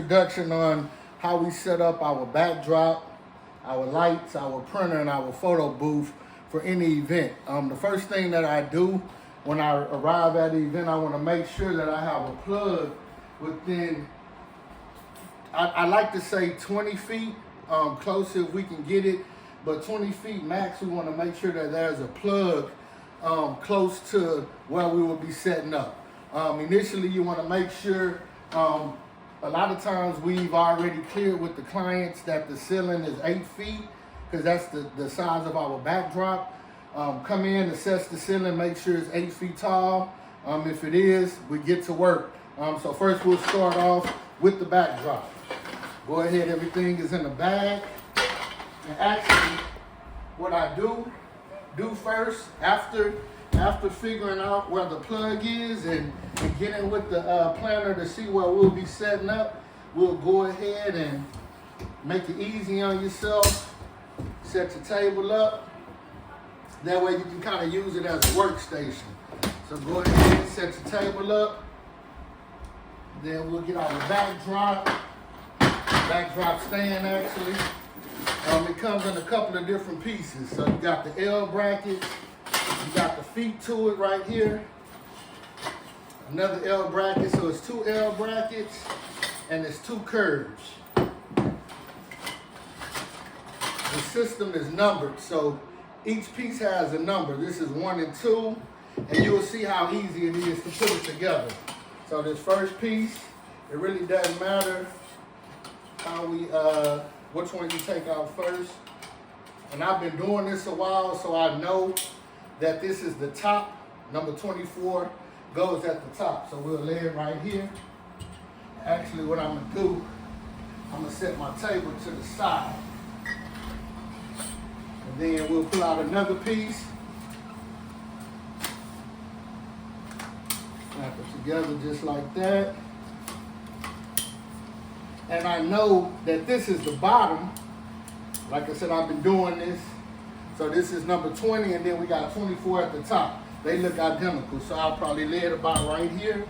Introduction on how we set up our backdrop, our lights, our printer, and our photo booth for any event. The first thing that I do when I arrive at the event, I want to make sure that I have a plug within, I like to say 20 feet, close if we can get it, but 20 feet max. We want to make sure that there's a plug close to where we will be setting up. Initially, you want to make sure, a lot of times we've already cleared with the clients that the ceiling is 8 feet, because that's the size of our backdrop. Come in, assess the ceiling, make sure it's 8 feet tall. If it is, we get to work. So first we'll start off with the backdrop. Go ahead, everything is in the bag. And actually, what I do first, after figuring out where the plug is and getting with the planner to see where we'll be setting up, we'll go ahead and make it easy on yourself. Set your table up. That way you can kind of use it as a workstation. So go ahead and set your table up. Then we'll get our backdrop stand actually. It comes in a couple of different pieces. So you got the L brackets, you got the feet to it right here. Another L bracket, so it's 2 L brackets and it's 2 curves. The system is numbered, so each piece has a number. This is 1 and 2, and you will see how easy it is to put it together. So this first piece, it really doesn't matter how which one you take out first. And I've been doing this a while, so I know that this is the top. Number 24 goes at the top. So we'll lay it right here. Actually, what I'm gonna do, I'm gonna set my table to the side. And then we'll pull out another piece. Snap it together just like that. And I know that this is the bottom. Like I said, I've been doing this. So this is number 20, and then we got 24 at the top. They look identical, so I'll probably lay it about right here.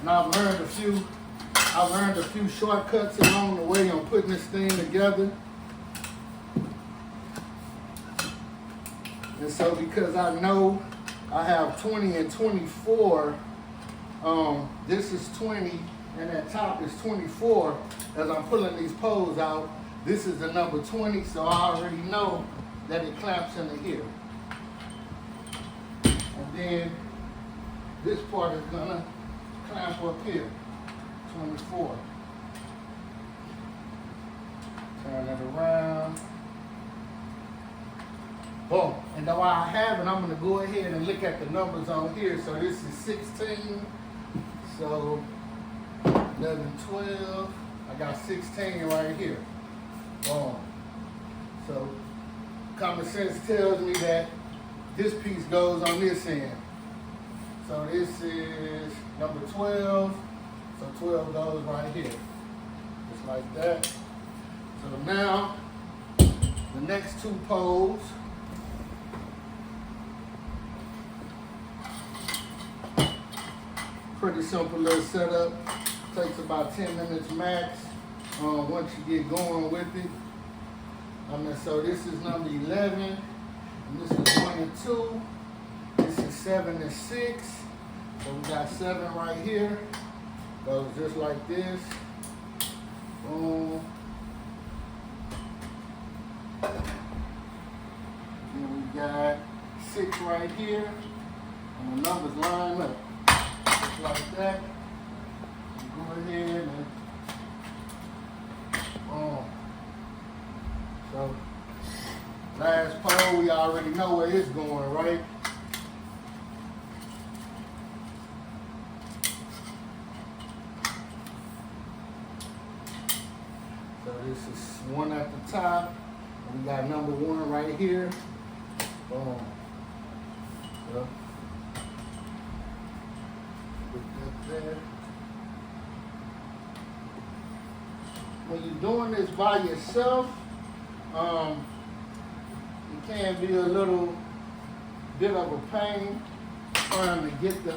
And I've learned a few shortcuts along the way on putting this thing together. And so because I know I have 20 and 24, this is 20, and that top is 24. As I'm pulling these poles out, this is the number 20, so I already know that it clamps into here. And then this part is gonna clamp up here, 24. Turn it around. Boom. And now while I have it, I'm gonna go ahead and look at the numbers on here. So this is 16. So 11, 12. I got 16 right here. Boom. So common sense tells me that this piece goes on this end. So this is number 12. So 12 goes right here. Just like that. So now the next 2 poles. Pretty simple little setup. Takes about 10 minutes max once you get going with it. So this is number 11, and this is 1 and 2. This is 7 and 6. So we got 7 right here. Goes just like this. Boom. Then we got 6 right here, and the numbers line up just like that. Go ahead and boom. So last pole, we already know where it's going, right? So this is 1 at the top. And we got number 1 right here. Boom. So put that there. When you're doing this by yourself, it can be a little bit of a pain trying to get the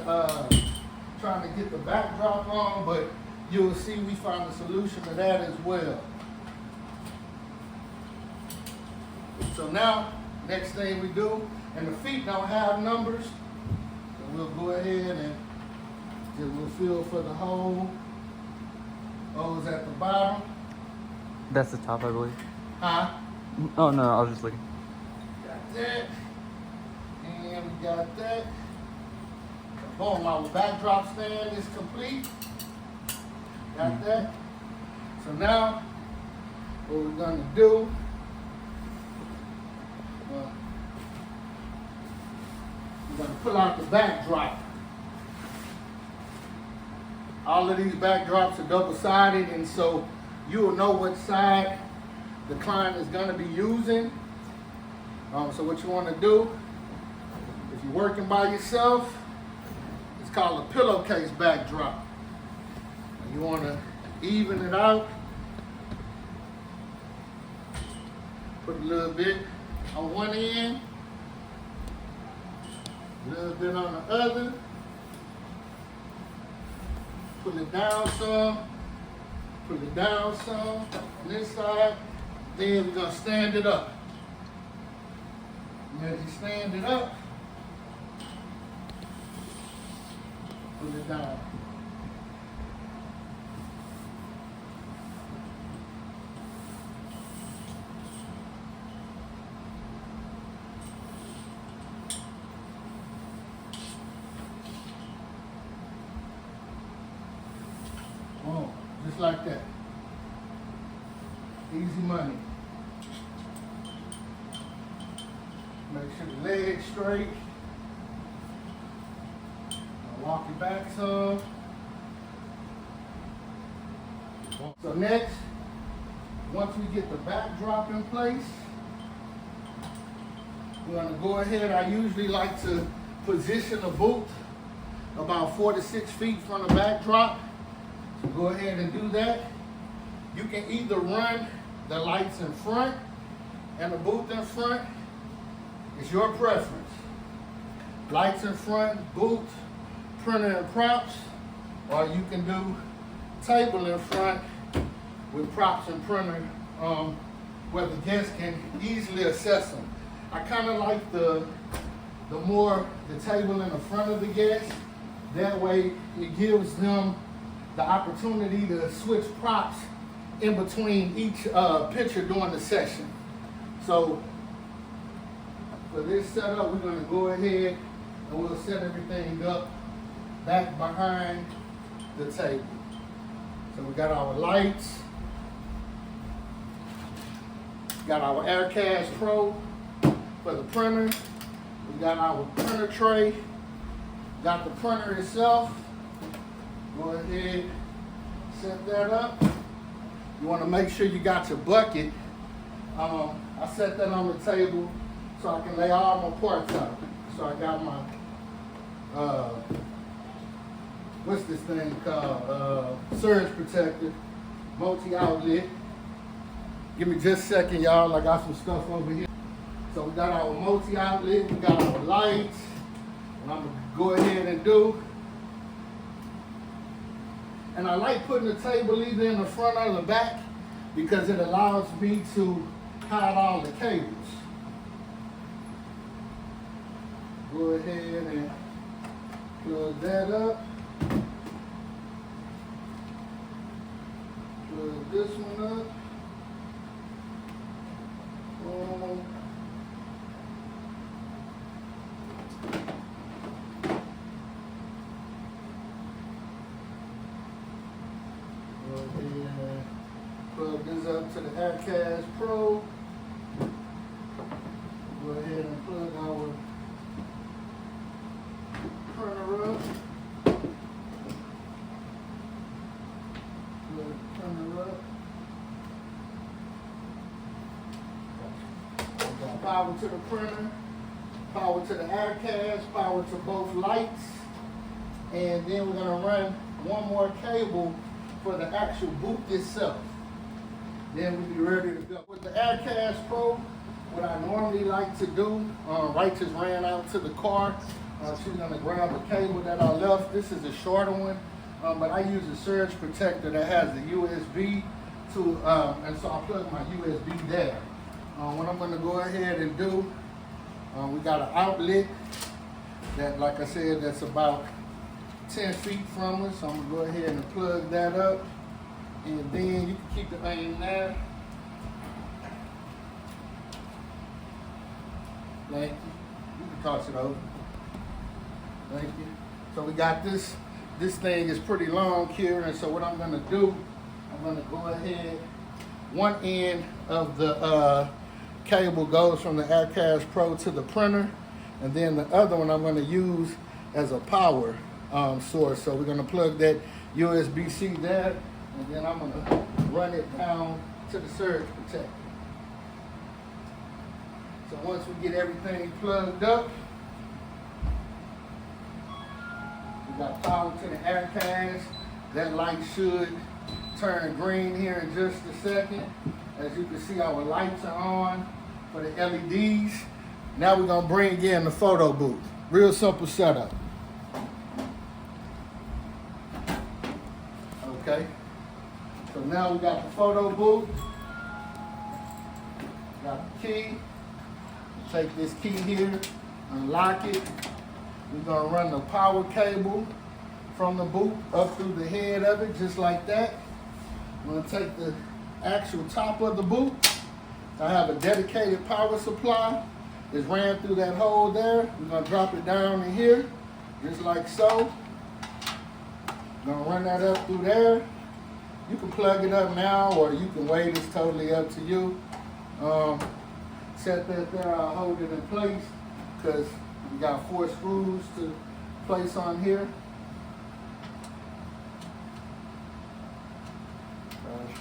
backdrop on, but you'll see we found a solution to that as well. So now, next thing we do, and the feet don't have numbers, so we'll go ahead and we'll feel for the hole. Holes at the bottom. That's the top, I believe. Huh? Oh, no, I was just looking. Got that. And we got that. Boom, our backdrop stand is complete. Got that. So now, what we're gonna do, we're gonna pull out the backdrop. All of these backdrops are double-sided, and so you'll know what side the client is gonna be using. So what you wanna do, if you're working by yourself, it's called a pillowcase backdrop. You wanna even it out. Put a little bit on one end, a little bit on the other. Pull it down some, pull it down some on this side. Then we're gonna stand it up. And as you stand it up, pull it down. Boom, just like that. Easy money. Make sure the leg's straight. Now walk it back some. So next, once we get the backdrop in place, we're gonna go ahead. I usually like to position a boot about 4 to 6 feet from the backdrop. So go ahead and do that. You can either run the lights in front and the booth in front. It's your preference. Lights in front, booth, printer and props, or you can do table in front with props and printer where the guests can easily access them. I kind of like the table in the front of the guest. That way it gives them the opportunity to switch props in between each picture during the session. So for this setup, we're gonna go ahead and we'll set everything up back behind the table. So we got our lights, got our AirCast Pro for the printer, we got our printer tray, got the printer itself. Go ahead, set that up. You want to make sure you got your bucket. I set that on the table so I can lay all my parts out. So I got my, what's this thing called? Surge protector, multi-outlet. Give me just a second, y'all. I got some stuff over here. So we got our multi-outlet, we got our lights. And I'm gonna go ahead and do. And I like putting the table either in the front or the back because it allows me to hide all the cables. Go ahead and plug that up. Plug this one up. Boom. Plug this up to the AirCast Pro. Go ahead and plug our printer up. Plug the printer up. We got power to the printer, power to the AirCast, power to both lights, and then we're gonna run one more cable for the actual booth itself. Then we'll be ready to go. With the AirCast Pro, what I normally like to do, Right just ran out to the car. She's gonna grab the cable that I left. This is a shorter one. but I use a surge protector that has a USB to, and so I plug my USB there. What I'm gonna go ahead and do, we got an outlet that, like I said, that's about 10 feet from us. So I'm gonna go ahead and plug that up, and then you can keep the aim there. Thank you. You can toss it over. Thank you. So we got this. This thing is pretty long here, and so what I'm gonna do, I'm gonna go ahead. One end of the cable goes from the Aircast Pro to the printer, and then the other one I'm gonna use as a power source. So we're gonna plug that USB-C there, and then I'm gonna run it down to the surge protector. So once we get everything plugged up, we got power to the Aircast. That light should turn green here in just a second. As you can see, our lights are on for the LEDs. Now we're gonna bring in the photo booth. Real simple setup. Okay. So now we got the photo booth. Got the key. Take this key here, unlock it. We're gonna run the power cable from the booth up through the head of it, just like that. I'm gonna take the actual top of the booth. I have a dedicated power supply. It's ran through that hole there. We're gonna drop it down in here, just like so. Gonna run that up through there. You can plug it up now, or you can wait. It's totally up to you. Set that there, I'll hold it in place because we got 4 screws to place on here.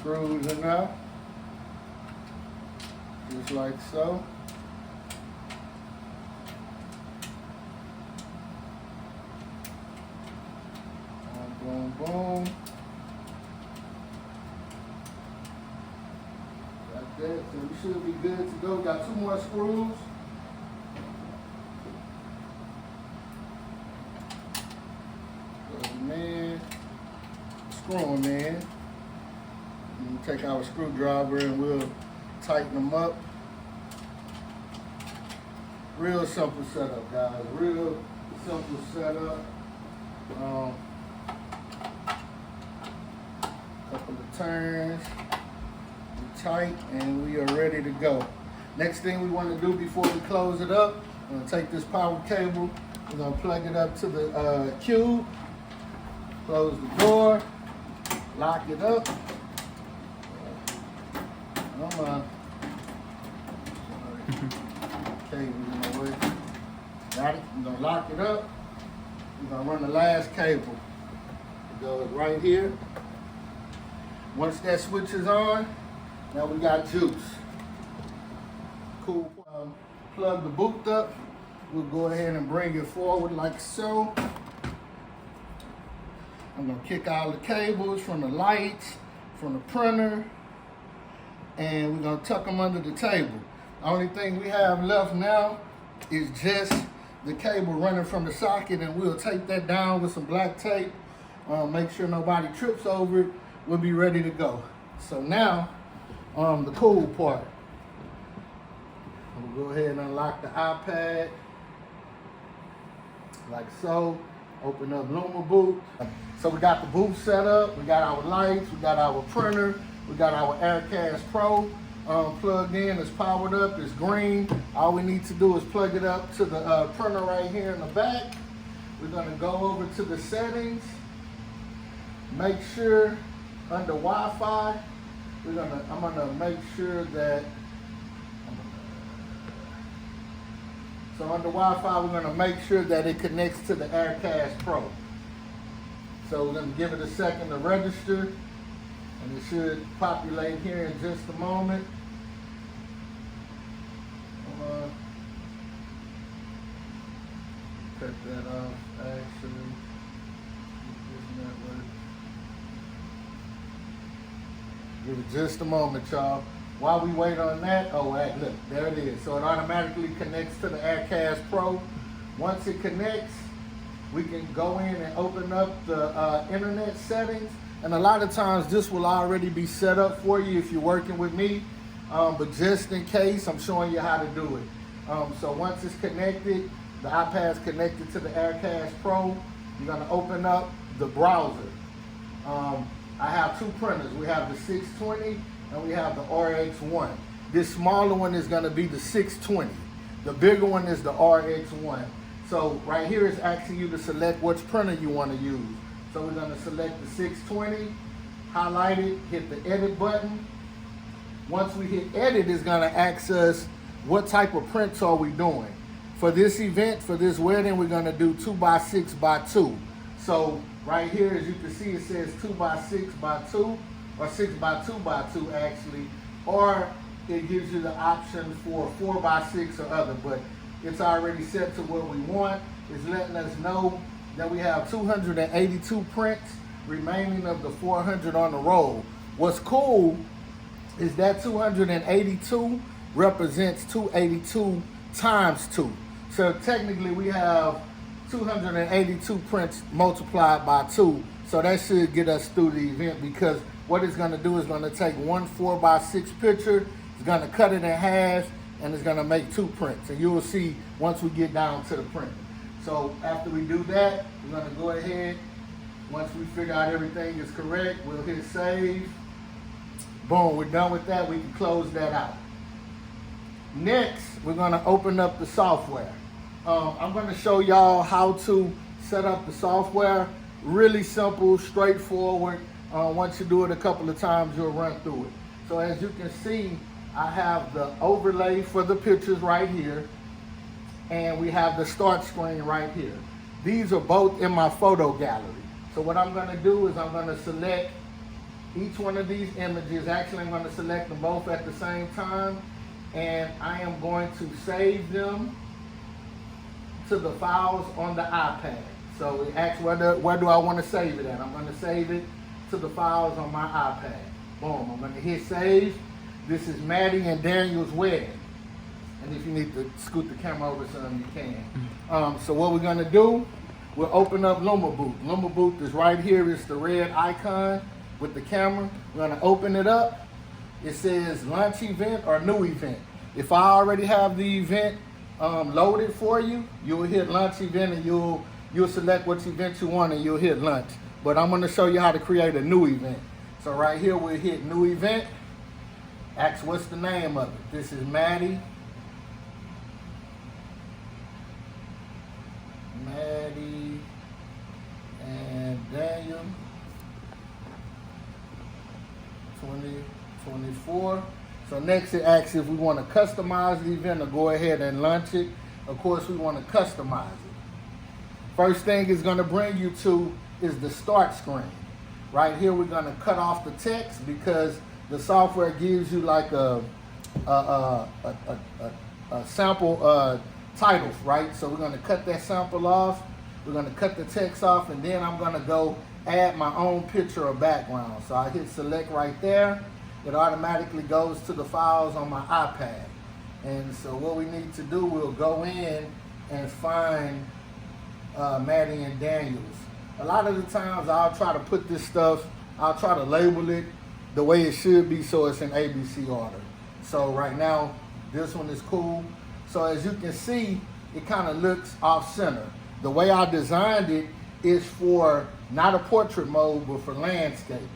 Screws in there, just like so. Boom, boom. Like that, so we should be good to go. Got 2 more screws. Man, screw them in. And take our screwdriver and we'll tighten them up. Real simple setup, guys. Real simple setup. Couple of turns. Tight, and we are ready to go. Next thing we want to do before we close it up, I'm going to take this power cable, we're going to plug it up to the cube, close the door, lock it up. Cable's in the way. Got it? We're going to lock it up. We're going to run the last cable. It goes right here. Once that switch is on, now we got juice. Cool. Plug the booth up. We'll go ahead and bring it forward like so. I'm gonna kick all the cables from the lights, from the printer, and we're gonna tuck them under the table. The only thing we have left now is just the cable running from the socket, and we'll tape that down with some black tape. Make sure nobody trips over it. We'll be ready to go. So now, the cool part. We'll go ahead and unlock the iPad, like so. Open up Luma booth. So we got the booth set up. We got our lights. We got our printer. We got our Aircast Pro plugged in. It's powered up. It's green. All we need to do is plug it up to the printer right here in the back. We're gonna go over to the settings. Make sure under Wi-Fi, I'm gonna make sure that, so under Wi-Fi, we're gonna make sure that it connects to the Aircast Pro. So we're gonna give it a second to register, and it should populate here in just a moment. Cut that off, actually. This network. Give it just a moment, y'all. While we wait on that, oh, hey, look, there it is. So it automatically connects to the Aircast Pro. Once it connects, we can go in and open up the internet settings. And a lot of times this will already be set up for you if you're working with me. But just in case, I'm showing you how to do it. So once it's connected, the iPad's connected to the AirCast Pro, you're gonna open up the browser. I have two printers. We have the 620 and we have the RX1. This smaller one is gonna be the 620. The bigger one is the RX1. So right here is asking you to select which printer you wanna use. So we're gonna select the 620, highlight it, hit the edit button. Once we hit edit, it's gonna ask us what type of prints are we doing. For this event, for this wedding, we're gonna do 2x6x2. So right here, as you can see, it says 2x6x2, or 6x2x2 actually, or it gives you the option for 4x6 or other, but it's already set to what we want. It's letting us know that we have 282 prints remaining of the 400 on the roll. What's cool is that 282 represents 282 times 2. So technically we have 282 prints multiplied by 2. So that should get us through the event, because what it's gonna do is gonna take one 4x6 picture, it's gonna cut it in half, and it's gonna make 2 prints. And you will see once we get down to the print. So after we do that, we're gonna go ahead, once we figure out everything is correct, we'll hit save. Boom, we're done with that, we can close that out. Next, we're gonna open up the software. I'm gonna show y'all how to set up the software. Really simple, straightforward. Once you do it a couple of times, you'll run through it. So as you can see, I have the overlay for the pictures right here, and we have the start screen right here. These are both in my photo gallery. So what I'm gonna do is I'm gonna select each one of these images. Actually, I'm gonna select them both at the same time, and I am going to save them to the files on the iPad. So it asks where do I want to save it at? I'm going to save it to the files on my iPad. Boom, I'm going to hit save. This is Maddie and Daniel's wedding. And if you need to scoot the camera over some, you can. So what we're going to do, we'll open up Luma Booth. Luma Booth is right here. It's the red icon with the camera. We're going to open it up. It says launch event or new event. If I already have the event loaded for you, you'll hit launch event, and you'll select which event you want, and you'll hit launch. But I'm gonna show you how to create a new event. So right here we'll hit new event, ask what's the name of it. This is Maddie and Daniel 2024. So next it asks if we want to customize the event or go ahead and launch it. Of course, we want to customize it. First thing it's going to bring you to is the start screen. Right here, we're going to cut off the text because the software gives you like a sample titles, right? So we're going to cut that sample off. We're going to cut the text off, and then I'm going to go add my own picture or background. So I hit select right there. It automatically goes to the files on my iPad. And so what we need to do, we'll go in and find Maddie and Daniel's. A lot of the times I'll try to put this stuff, I'll try to label it the way it should be so it's in A.B.C. order. So right now, this one is cool. So as you can see, it kind of looks off center. The way I designed it is for not a portrait mode, but for landscape.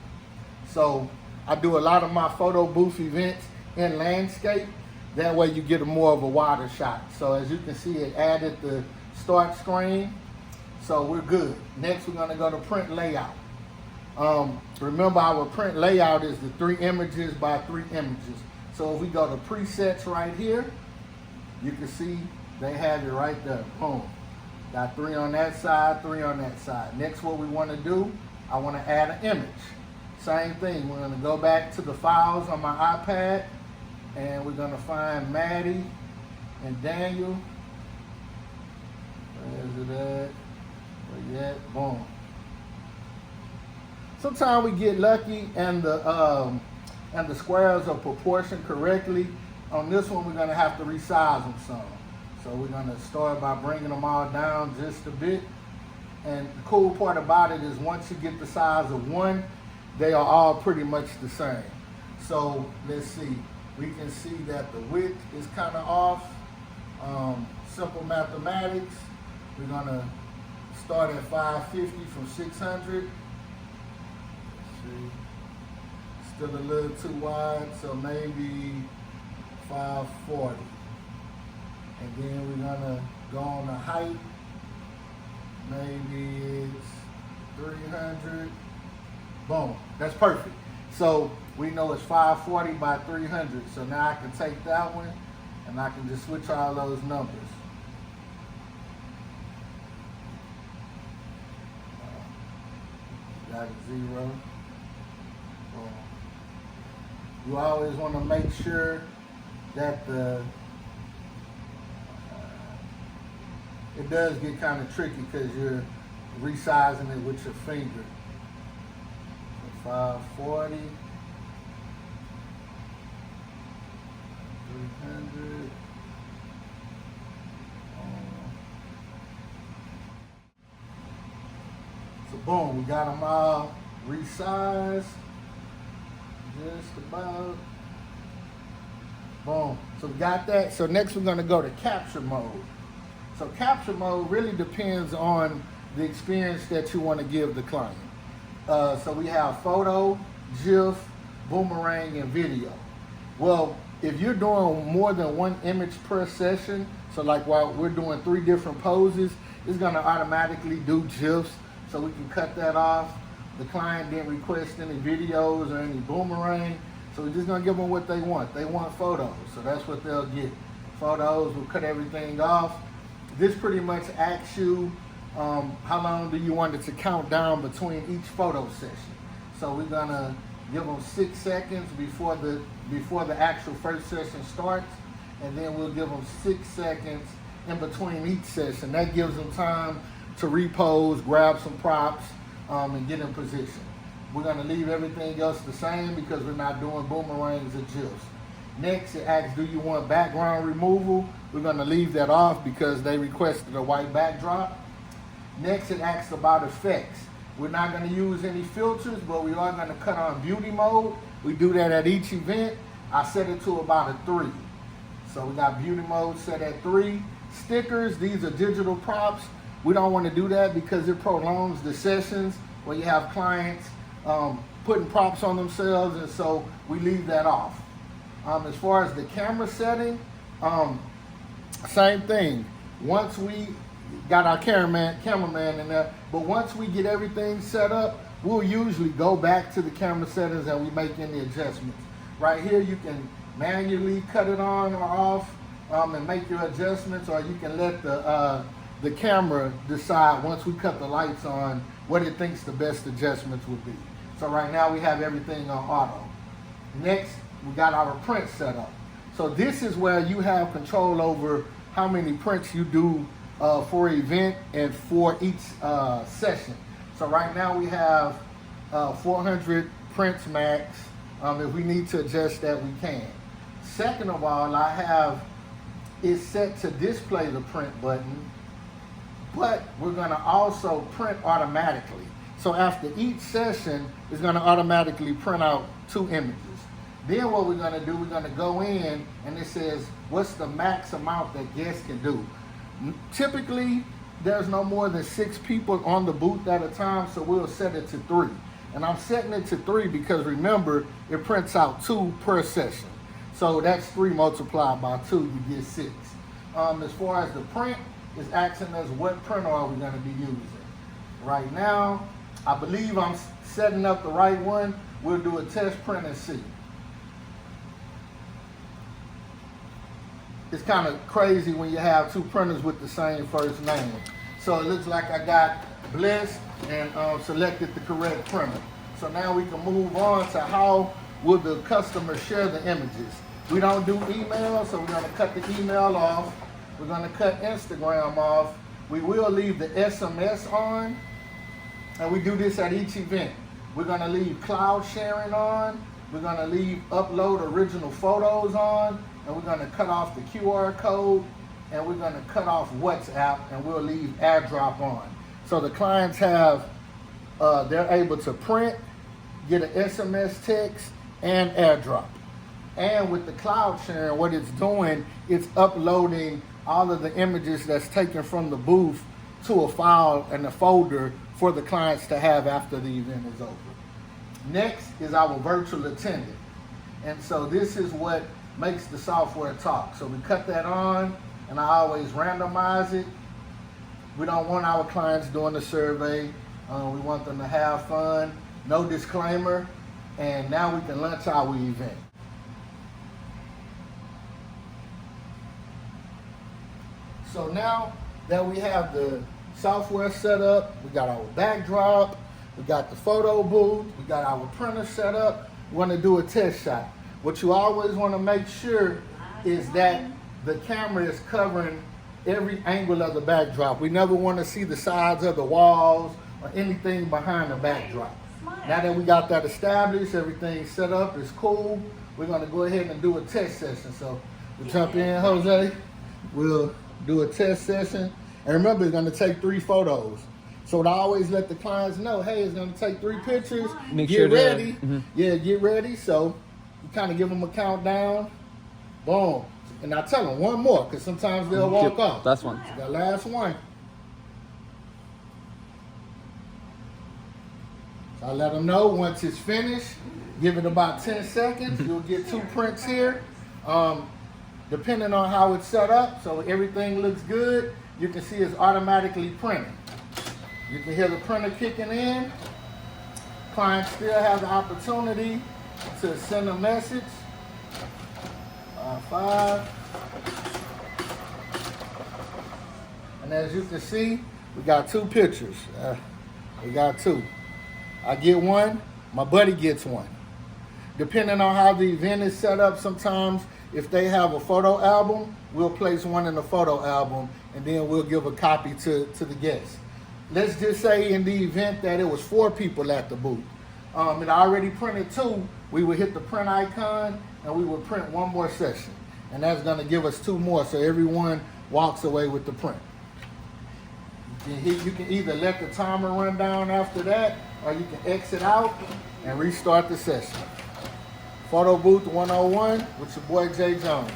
So I do a lot of my photo booth events in landscape. That way you get a more of a wider shot. So as you can see, it added the start screen. So we're good. Next, we're gonna go to print layout. Remember, our print layout is the 3 images by 3 images. So if we go to presets right here, you can see they have it right there. Boom. Got 3 on that side, 3 on that side. Next, what we wanna do, I wanna add an image. Same thing, we're gonna go back to the files on my iPad, and we're gonna find Maddie and Daniel. Where's it at? Where you at? Boom. Sometimes we get lucky and the squares are proportioned correctly. On this one, we're gonna have to resize them some. So we're gonna start by bringing them all down just a bit. And the cool part about it is once you get the size of one, they are all pretty much the same. So let's see, we can see that the width is kind of off. Simple mathematics, we're gonna start at 550 from 600. Let's see, still a little too wide, so maybe 540. And then we're gonna go on the height. Maybe it's 300. Boom, that's perfect. So we know it's 540 by 300. So now I can take that one and I can just switch all those numbers. Got a 0. Boom. You always want to make sure that it does get kind of tricky because you're resizing it with your finger. So 540, 300. So boom, we got them all resized. Just about. Boom. So we got that. So next we're gonna go to capture mode. So capture mode really depends on the experience that you want to give the client. So we have photo, GIF, boomerang, and video. Well, if you're doing more than one image per session, so like while we're doing 3 different poses, it's gonna automatically do GIFs, so we can cut that off. The client didn't request any videos or any boomerang, so we're just gonna give them what they want. They want photos, so that's what they'll get. Photos, we'll cut everything off. This pretty much asks you how long do you want it to count down between each photo session. So we're gonna give them 6 seconds before the actual first session starts, and then we'll give them 6 seconds in between each session. That gives them time to repose, grab some props, and get in position. We're gonna leave everything else the same because we're not doing boomerangs or GIFs. Next, it asks, do you want background removal? We're gonna leave that off because they requested a white backdrop. Next, it asks about effects. We're not gonna use any filters, but we are gonna cut on beauty mode. We do that at each event. I set it to about a 3. So we got beauty mode set at 3. Stickers, these are digital props. We don't wanna do that because it prolongs the sessions where you have clients putting props on themselves, and so we leave that off. As far as the camera setting, same thing. Once we got our cameraman in there, but once we get everything set up, we'll usually go back to the camera settings and we make any adjustments. Right here, you can manually cut it on or off and make your adjustments, or you can let the camera decide once we cut the lights on what it thinks the best adjustments would be. So right now we have everything on auto. Next, we got our print set up. So this is where you have control over how many prints you do for an event and for each session. So right now we have 400 prints max. If we need to adjust that, we can. Second of all, I have it set to display the print button, but we're gonna also print automatically. So after each session, it's gonna automatically print out 2 images. Then what we're gonna do, we're gonna go in and it says, what's the max amount that guests can do? Typically, there's no more than 6 people on the booth at a time, so we'll set it to 3. And I'm setting it to 3 because remember, it prints out 2 per session. So that's 3 multiplied by 2, you get 6. As far as the print, it's asking us what printer are we gonna be using. Right now, I believe I'm setting up the right one. We'll do a test print and see. It's kind of crazy when you have 2 printers with the same first name. So it looks like I got Bliss and selected the correct printer. So now we can move on to how will the customer share the images. We don't do email, so we're gonna cut the email off. We're gonna cut Instagram off. We will leave the SMS on, and we do this at each event. We're gonna leave cloud sharing on. We're gonna leave upload original photos on, and we're gonna cut off the QR code, and we're gonna cut off WhatsApp, and we'll leave AirDrop on. So the clients have, they're able to print, get an SMS text, and AirDrop. And with the cloud sharing, what it's doing, it's uploading all of the images that's taken from the booth to a file and a folder for the clients to have after the event is over. Next is our virtual attendant. And so this is what makes the software talk. So we cut that on, and I always randomize it. We don't want our clients doing the survey. We want them to have fun, no disclaimer, and now we can launch our event. So now that we have the software set up, we got our backdrop, we got the photo booth, we got our printer set up, we want to do a test shot. What you always want to make sure is that the camera is covering every angle of the backdrop. We never want to see the sides of the walls or anything behind the backdrop. Now that we got that established, everything set up, is cool, we're going to go ahead and do a test session. So we'll jump in, Jose. We'll do a test session. And remember, it's going to take 3 photos. So I always let the clients know, hey, it's going to take 3 pictures. Get ready. Yeah, get ready. So you kind of give them a countdown. Boom. And I tell them one more, because sometimes they'll walk off. Last one. So the last one. So I let them know once it's finished, give it about 10 seconds. You'll get 2 prints here. Depending on how it's set up, so everything looks good, you can see it's automatically printing. You can hear the printer kicking in. Clients still have the opportunity to send a message. 5. And as you can see, we got 2 pictures. We got 2. I get one, my buddy gets one. Depending on how the event is set up, sometimes if they have a photo album, we'll place one in the photo album, and then we'll give a copy to the guests. Let's just say in the event that it was 4 people at the booth. It already printed 2, we would hit the print icon, and we would print 1 more session. And that's gonna give us 2 more, so everyone walks away with the print. You can either let the timer run down after that, or you can exit out and restart the session. Photo Booth 101 with your boy Jay Jones.